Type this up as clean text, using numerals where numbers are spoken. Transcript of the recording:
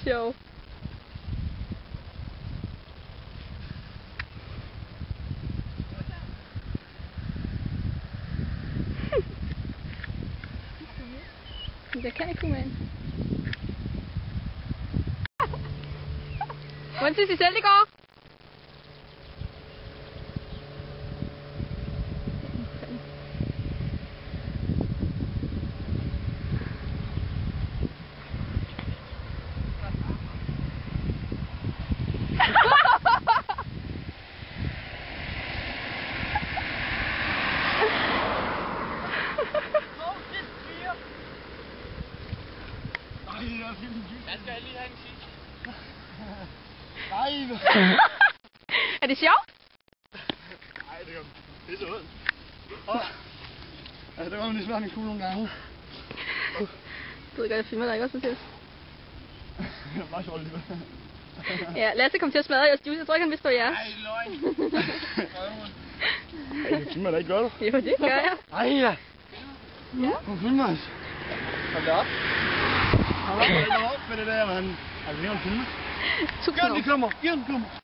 Sjov. Jeg kan ikke komme ind. Hvordan synes I selv det går? Jeg skal lige have en kig. Nej. Er det sjovt? Nej, det gør pisse ud. Altså, det var lige svært en kugle nogle gange. Du ved godt, jeg filmer dig ikke også, Mathias? Det var meget sjovt alligevel. Ja, Lasse kom til at smadre jeres juice. Jeg tror ikke, han vil stå jer. Ej, løgn. Ej, du filmer da ikke, gør du? Jo, det gør jeg. Ej, ja. Ja. Hun filmer os. Kom da op. Hold op med det der, mand. Er det lige en film? Tusind Gjør den, år. de kommer. Gjør den, kommer.